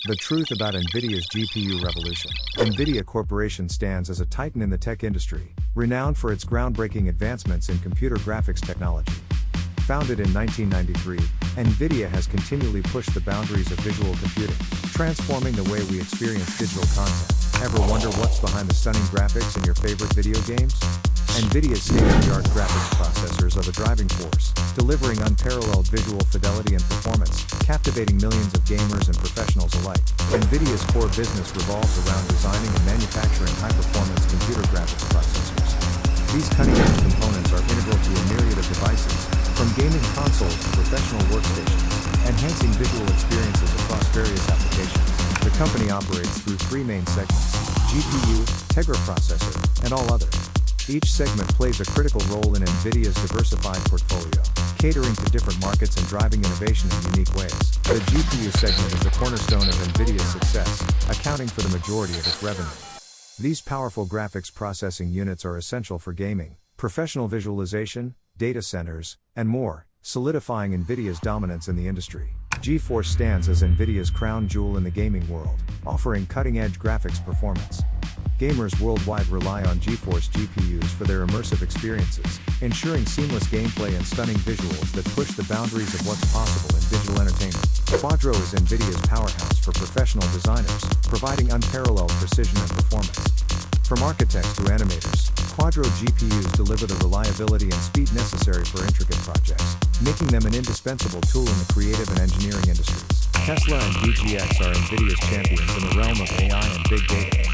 The truth about NVIDIA's GPU revolution. NVIDIA Corporation stands as a titan in the tech industry, renowned for its groundbreaking advancements in computer graphics technology. Founded in 1993, NVIDIA has continually pushed the boundaries of visual computing, transforming the way we experience digital content. Ever wonder what's behind the stunning graphics in your favorite video games? NVIDIA's state-of-the-art graphics processors are the driving force, delivering unparalleled visual fidelity and performance, captivating millions of gamers and professionals alike. NVIDIA's core business revolves around designing and manufacturing high-performance computer graphics processors. These cutting-edge components are integral to a myriad of devices, from gaming consoles to professional workstations, enhancing visual experiences across various applications. The company operates through three main segments: GPU, Tegra processor, and all other. Each segment plays a critical role in NVIDIA's diversified portfolio, catering to different markets and driving innovation in unique ways. The GPU segment is the cornerstone of NVIDIA's success, accounting for the majority of its revenue. These powerful graphics processing units are essential for gaming, professional visualization, data centers, and more, solidifying NVIDIA's dominance in the industry. GeForce stands as NVIDIA's crown jewel in the gaming world, offering cutting-edge graphics performance. Gamers worldwide rely on GeForce GPUs for their immersive experiences, ensuring seamless gameplay and stunning visuals that push the boundaries of what's possible in digital entertainment. Quadro is NVIDIA's powerhouse for professional designers, providing unparalleled precision and performance. From architects to animators, Quadro GPUs deliver the reliability and speed necessary for intricate projects, making them an indispensable tool in the creative and engineering industries. Tesla and DGX are NVIDIA's champions in the realm of AI and big data.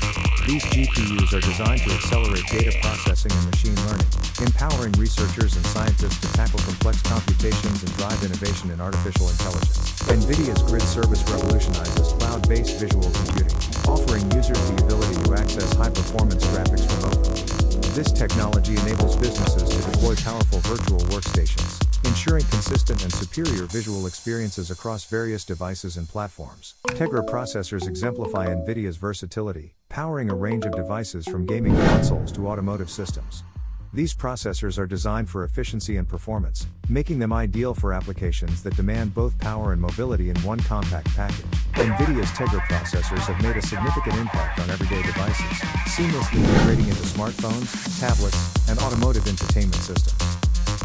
These GPUs are designed to accelerate data processing and machine learning, empowering researchers and scientists to tackle complex computations and drive innovation in artificial intelligence. NVIDIA's Grid service revolutionizes cloud-based visual computing, offering users the ability to access high-performance graphics remotely. This technology enables businesses to deploy powerful virtual workstations, ensuring consistent and superior visual experiences across various devices and platforms. Tegra processors exemplify NVIDIA's versatility, powering a range of devices from gaming consoles to automotive systems. These processors are designed for efficiency and performance, making them ideal for applications that demand both power and mobility in one compact package. NVIDIA's Tegra processors have made a significant impact on everyday devices, seamlessly integrating into smartphones, tablets, and automotive infotainment systems.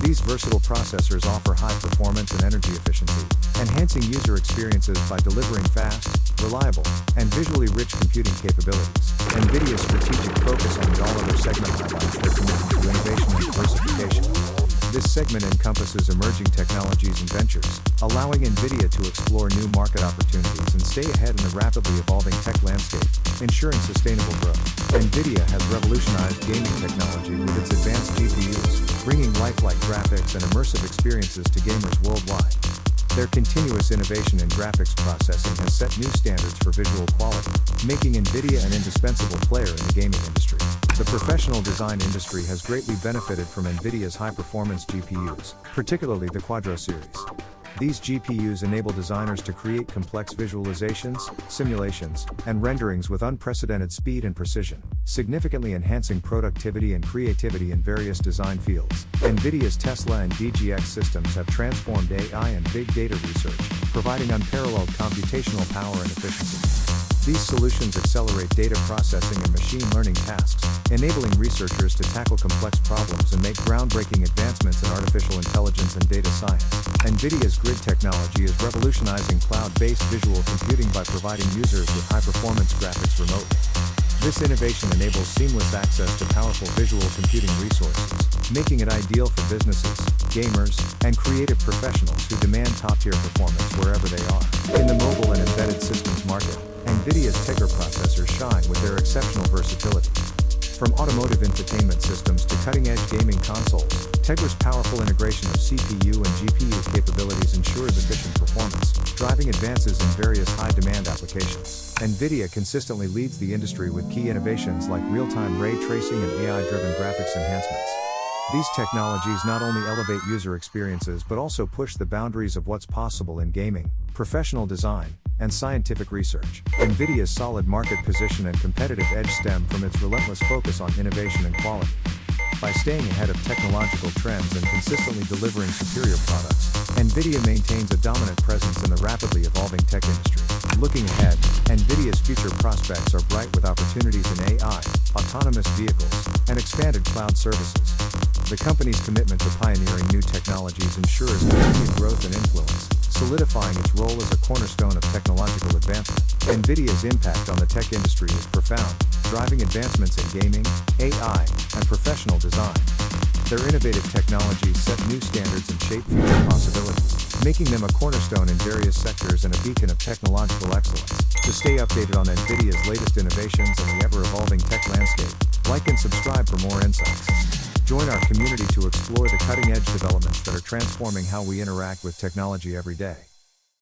These versatile processors offer high performance and energy efficiency, enhancing user experiences by delivering fast, reliable, and visually rich computing capabilities. NVIDIA's strategic focus on the all-other segment highlights their commitment to innovation and diversification. This segment encompasses emerging technologies and ventures, allowing NVIDIA to explore new market opportunities and stay ahead in the rapidly evolving tech landscape, ensuring sustainable growth. NVIDIA has revolutionized gaming technology with its advanced GPUs, bringing lifelike graphics and immersive experiences to gamers worldwide. Their continuous innovation in graphics processing has set new standards for visual quality, making NVIDIA an indispensable player in the gaming industry. The professional design industry has greatly benefited from NVIDIA's high-performance GPUs, particularly the Quadro series. These GPUs enable designers to create complex visualizations, simulations, and renderings with unprecedented speed and precision, significantly enhancing productivity and creativity in various design fields. NVIDIA's Tesla and DGX systems have transformed AI and big data research, providing unparalleled computational power and efficiency. These solutions accelerate data processing and machine learning tasks, enabling researchers to tackle complex problems and make groundbreaking advancements in artificial intelligence and data science. NVIDIA's Grid technology is revolutionizing cloud-based visual computing by providing users with high-performance graphics remotely. This innovation enables seamless access to powerful visual computing resources, making it ideal for businesses, gamers, and creative professionals who demand top-tier performance wherever they are. In the mobile and embedded systems market, NVIDIA's Tegra processors shine with their exceptional versatility. From automotive infotainment systems to cutting-edge gaming consoles, Tegra's powerful integration of CPU and GPU capabilities ensures efficient performance, driving advances in various high-demand applications. NVIDIA consistently leads the industry with key innovations like real-time ray tracing and AI-driven graphics enhancements. These technologies not only elevate user experiences but also push the boundaries of what's possible in gaming, professional design, and scientific research. NVIDIA's solid market position and competitive edge stem from its relentless focus on innovation and quality. By staying ahead of technological trends and consistently delivering superior products, NVIDIA maintains a dominant presence in the rapidly evolving tech industry. Looking ahead, NVIDIA's future prospects are bright with opportunities in AI, autonomous vehicles, and expanded cloud services. The company's commitment to pioneering new technologies ensures continued growth and influence, solidifying its role as a cornerstone of technological advancement. NVIDIA's impact on the tech industry is profound, driving advancements in gaming, AI, and professional design. Their innovative technologies set new standards and shape future possibilities, making them a cornerstone in various sectors and a beacon of technological excellence. To stay updated on NVIDIA's latest innovations and the ever-evolving tech landscape, like and subscribe for more insights. Join our community to explore the cutting-edge developments that are transforming how we interact with technology every day.